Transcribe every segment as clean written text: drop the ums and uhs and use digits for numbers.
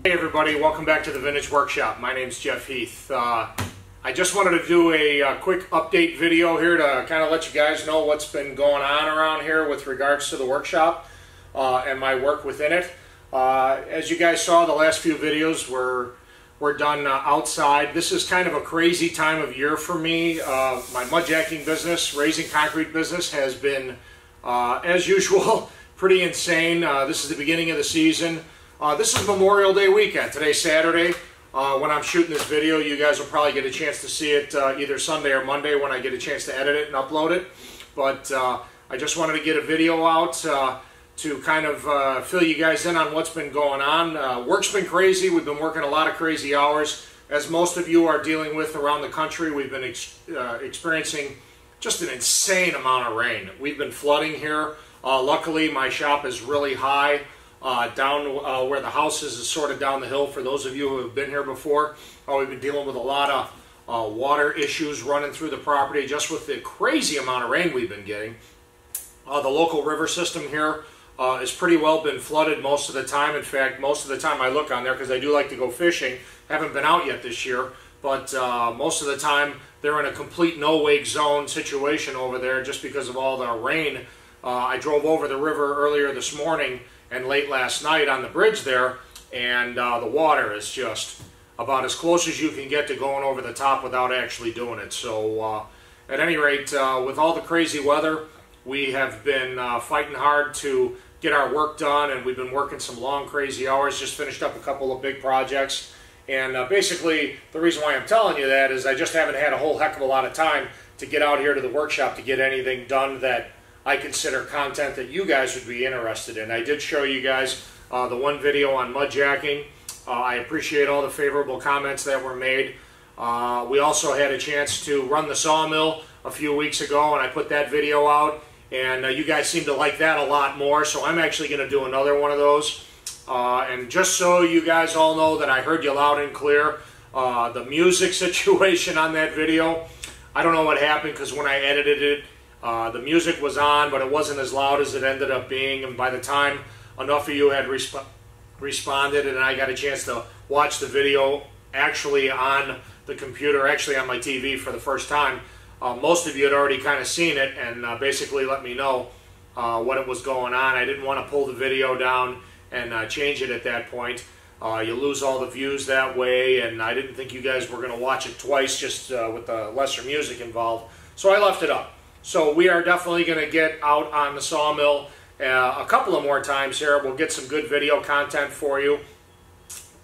Hey everybody, welcome back to the Vintage Workshop. My name's Jeff Heath. I just wanted to do a quick update video here to kind of let you guys know what's been going on around here with regards to the workshop and my work within it. As you guys saw, the last few videos were done outside. This is kind of a crazy time of year for me. My mudjacking business, raising concrete business, has been, as usual, pretty insane. This is the beginning of the season. This is Memorial Day weekend. Today's Saturday. When I'm shooting this video, you guys will probably get a chance to see it either Sunday or Monday when I get a chance to edit it and upload it. But I just wanted to get a video out to kind of fill you guys in on what's been going on. Work's been crazy. We've been working a lot of crazy hours. As most of you are dealing with around the country, we've been experiencing just an insane amount of rain. We've been flooding here. Luckily, my shop is really high. Down where the house is sort of down the hill. For those of you who have been here before, we've been dealing with a lot of water issues running through the property just with the crazy amount of rain we've been getting. The local river system here is pretty well been flooded most of the time. In fact, most of the time I look on there, because I do like to go fishing, haven't been out yet this year, but most of the time they're in a complete no-wake zone situation over there just because of all the rain. I drove over the river earlier this morning and late last night on the bridge there, and the water is just about as close as you can get to going over the top without actually doing it. So at any rate, with all the crazy weather, we have been fighting hard to get our work done, and we've been working some long crazy hours. Just finished up a couple of big projects, and basically the reason why I'm telling you that is I just haven't had a whole heck of a lot of time to get out here to the workshop to get anything done that I consider content that you guys would be interested in. I did show you guys the one video on mudjacking. I appreciate all the favorable comments that were made. We also had a chance to run the sawmill a few weeks ago, and I put that video out, and you guys seem to like that a lot more, so I'm actually going to do another one of those. And just so you guys all know that I heard you loud and clear, the music situation on that video, I don't know what happened, because when I edited it, the music was on, but it wasn't as loud as it ended up being, and by the time enough of you had responded and I got a chance to watch the video actually on the computer, actually on my TV for the first time, most of you had already kind of seen it and basically let me know what it was going on. I didn't want to pull the video down and change it at that point. You lose all the views that way, and I didn't think you guys were going to watch it twice just with the lesser music involved, so I left it up. So we are definitely going to get out on the sawmill a couple of more times here. We'll get some good video content for you.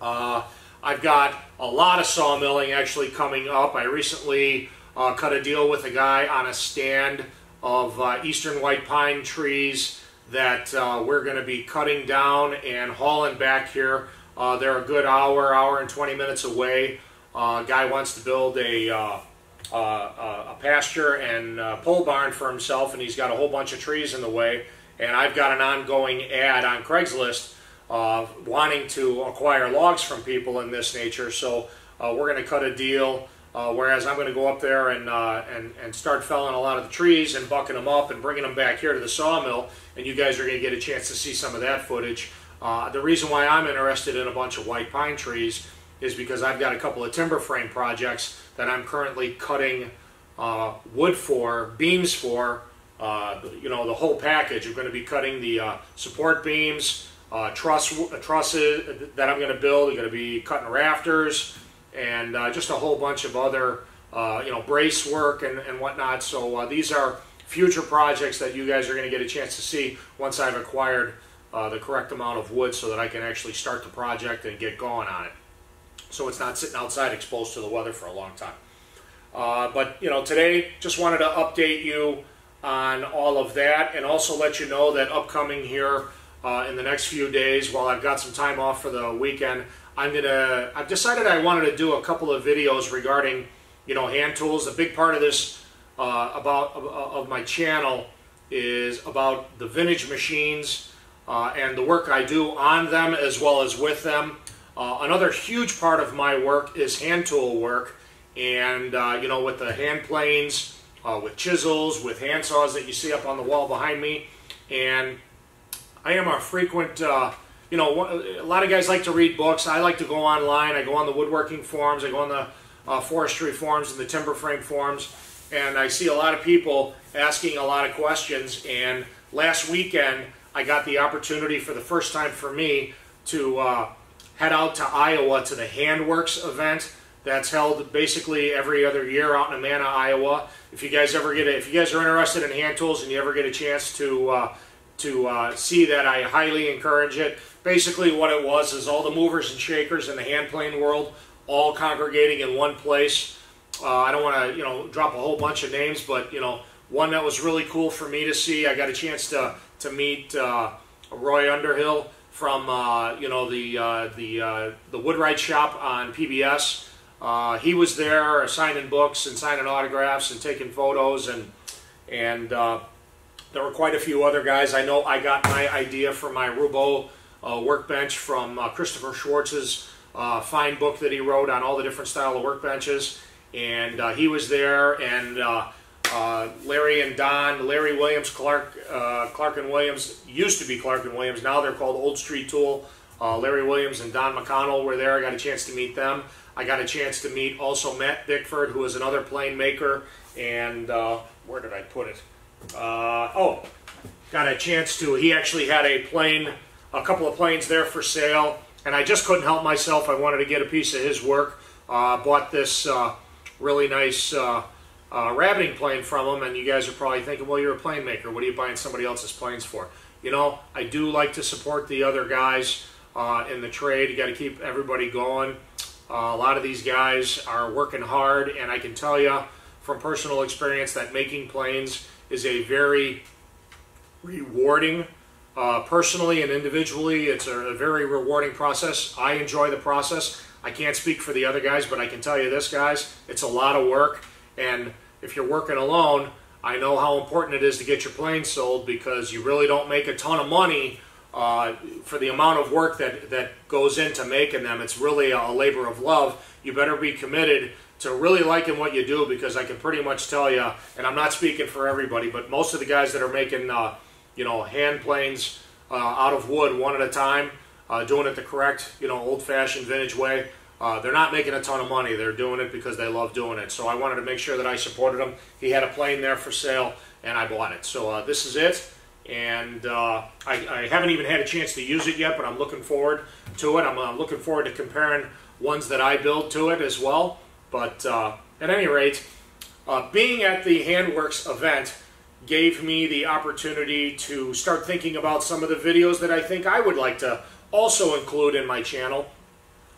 I've got a lot of sawmilling actually coming up. I recently cut a deal with a guy on a stand of eastern white pine trees that we're going to be cutting down and hauling back here. They're a good hour and 20 minutes away. Guy wants to build a pasture and pole barn for himself, and he's got a whole bunch of trees in the way, and I've got an ongoing ad on Craigslist wanting to acquire logs from people in this nature, so we're going to cut a deal, whereas I'm going to go up there and start felling a lot of the trees and bucking them up and bringing them back here to the sawmill, and you guys are going to get a chance to see some of that footage. The reason why I'm interested in a bunch of white pine trees is because I've got a couple of timber frame projects that I'm currently cutting wood for, beams for, you know, the whole package. I'm going to be cutting the support beams, trusses that I'm going to build. I'm going to be cutting rafters, and just a whole bunch of other, you know, brace work and whatnot. So these are future projects that you guys are going to get a chance to see once I've acquired the correct amount of wood so that I can actually start the project and get going on it, so it's not sitting outside exposed to the weather for a long time. But you know, today just wanted to update you on all of that, and also let you know that upcoming here in the next few days, while I've got some time off for the weekend, I've decided I wanted to do a couple of videos regarding, you know, hand tools. A big part of this of my channel is about the vintage machines and the work I do on them as well as with them. Another huge part of my work is hand tool work, and you know, with the hand planes, with chisels, with hand saws that you see up on the wall behind me. And I am a frequent you know, a lot of guys like to read books. I like to go online. I go on the woodworking forums. I go on the forestry forums and the timber frame forums. And I see a lot of people asking a lot of questions. And last weekend, I got the opportunity for the first time for me to head out to Iowa to the Handworks event that's held basically every other year out in Amana, Iowa. If you guys are interested in hand tools and you ever get a chance to see that, I highly encourage it. Basically, what it was is all the movers and shakers in the hand plane world all congregating in one place. I don't want to, drop a whole bunch of names, but one that was really cool for me to see. I got a chance to meet Roy Underhill from the Woodwright shop on PBS. He was there signing books and signing autographs and taking photos, and there were quite a few other guys. I know I got my idea for my Roubo workbench from Christopher Schwartz's fine book that he wrote on all the different style of workbenches, and he was there, and Larry and Don, Larry Williams, Clark and Williams, used to be Clark and Williams, now they're called Old Street Tool. Larry Williams and Don McConnell were there. I got a chance to meet them. I got a chance to meet also Matt Bickford, who is another plane maker, and where did I put it? Got a chance to, he actually had a couple of planes there for sale, and I just couldn't help myself. I wanted to get a piece of his work. Bought this really nice rabbiting plane from him, and you guys are probably thinking, well, you're a plane maker. What are you buying somebody else's planes for? I do like to support the other guys in the trade. You got to keep everybody going. A lot of these guys are working hard, and I can tell you from personal experience that making planes is a very rewarding, personally and individually. It's a very rewarding process. I enjoy the process. I can't speak for the other guys, but I can tell you this, guys, it's a lot of work. And if you're working alone, I know how important it is to get your plane sold, because you really don't make a ton of money for the amount of work that goes into making them. It's really a labor of love. You better be committed to really liking what you do, because I can pretty much tell you, and I'm not speaking for everybody, but most of the guys that are making hand planes out of wood one at a time, doing it the correct, old-fashioned vintage way, they're not making a ton of money. They're doing it because they love doing it. So I wanted to make sure that I supported him. He had a plane there for sale, and I bought it. So this is it. And I haven't even had a chance to use it yet, but I'm looking forward to it. I'm looking forward to comparing ones that I build to it as well. But at any rate, being at the Handworks event gave me the opportunity to start thinking about some of the videos that I think I would like to also include in my channel.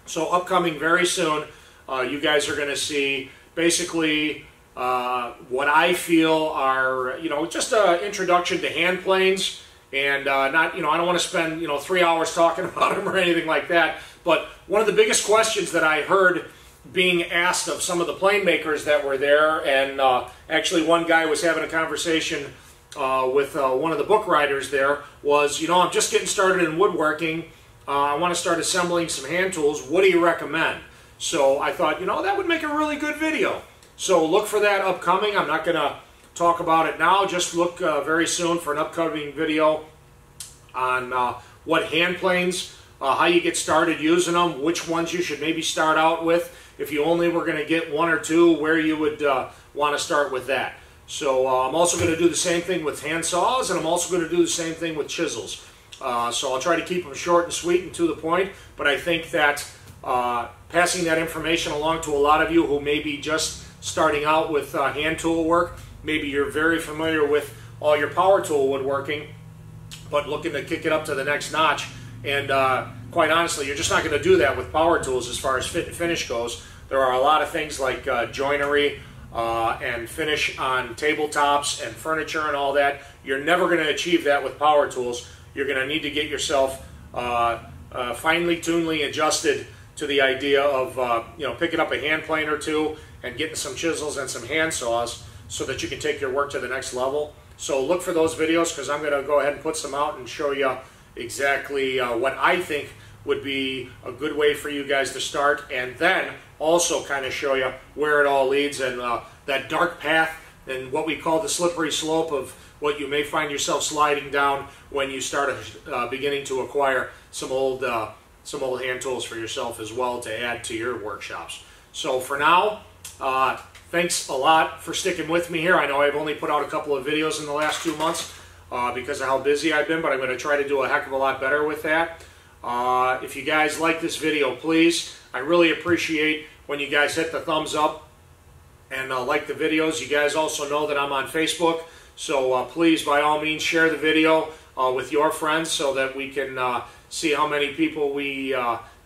So upcoming very soon, you guys are going to see basically what I feel are, just an introduction to hand planes, and not, I don't want to spend, 3 hours talking about them or anything like that. But one of the biggest questions that I heard being asked of some of the plane makers that were there, and actually one guy was having a conversation with one of the book writers there, was, I'm just getting started in woodworking. I want to start assembling some hand tools. What do you recommend? So I thought, that would make a really good video. So look for that upcoming. I'm not going to talk about it now. Just look very soon for an upcoming video on what hand planes, how you get started using them, which ones you should maybe start out with. If you only were going to get one or two, where you would want to start with that. So I'm also going to do the same thing with hand saws, and I'm also going to do the same thing with chisels. So I'll try to keep them short and sweet and to the point, but I think that passing that information along to a lot of you who may be just starting out with hand tool work, maybe you're very familiar with all your power tool woodworking, but looking to kick it up to the next notch. And quite honestly, you're just not going to do that with power tools as far as fit and finish goes. There are a lot of things like joinery and finish on tabletops and furniture and all that. You're never going to achieve that with power tools. You're going to need to get yourself finely tunedly adjusted to the idea of picking up a hand plane or two and getting some chisels and some hand saws so that you can take your work to the next level. So look for those videos, because I'm going to go ahead and put some out and show you exactly what I think would be a good way for you guys to start, and then also kind of show you where it all leads, and that dark path and what we call the slippery slope of what you may find yourself sliding down when you start beginning to acquire some old hand tools for yourself as well to add to your workshops. So for now, thanks a lot for sticking with me here. I know I've only put out a couple of videos in the last 2 months because of how busy I've been, but I'm going to try to do a heck of a lot better with that. If you guys like this video, please, I really appreciate when you guys hit the thumbs up and like the videos. You guys also know that I'm on Facebook, so please, by all means, share the video with your friends so that we can see how many people we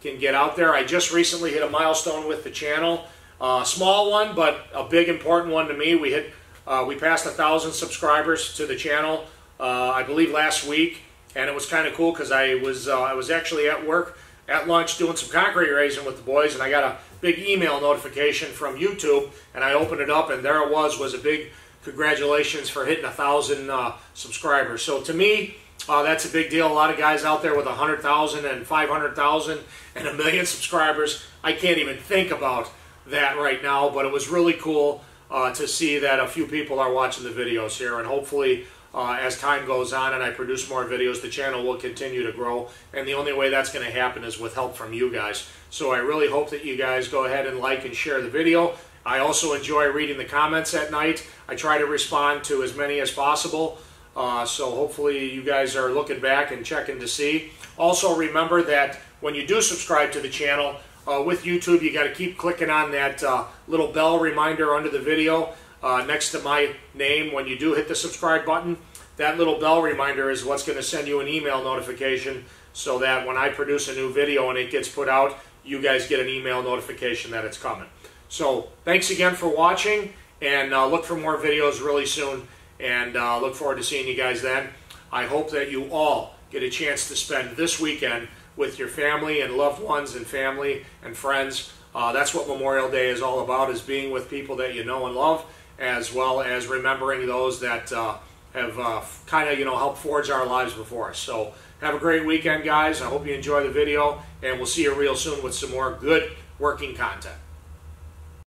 can get out there. I just recently hit a milestone with the channel, a small one, but a big important one to me. We passed 1,000 subscribers to the channel, I believe last week, and it was kind of cool because I was actually at work at lunch doing some concrete raising with the boys, and I got a big email notification from YouTube, and I opened it up, and there it was a big congratulations for hitting 1,000 subscribers. So to me, that's a big deal. A lot of guys out there with 100,000 and 500,000 and 1 million subscribers, I can't even think about that right now, but it was really cool to see that a few people are watching the videos here, and hopefully as time goes on and I produce more videos, the channel will continue to grow, and the only way that's going to happen is with help from you guys. So I really hope that you guys go ahead and like and share the video. I also enjoy reading the comments at night. I try to respond to as many as possible, so hopefully you guys are looking back and checking to see. Also remember that when you do subscribe to the channel, with YouTube, you got to keep clicking on that little bell reminder under the video next to my name. When you do hit the subscribe button, that little bell reminder is what's going to send you an email notification so that when I produce a new video and it gets put out, you guys get an email notification that it's coming. So thanks again for watching, and look for more videos really soon, and look forward to seeing you guys then. I hope that you all get a chance to spend this weekend with your family and loved ones and family and friends. That's what Memorial Day is all about, is being with people that you know and love, as well as remembering those that have kind of helped forge our lives before us. So have a great weekend, guys. I hope you enjoy the video, and we'll see you real soon with some more good working content.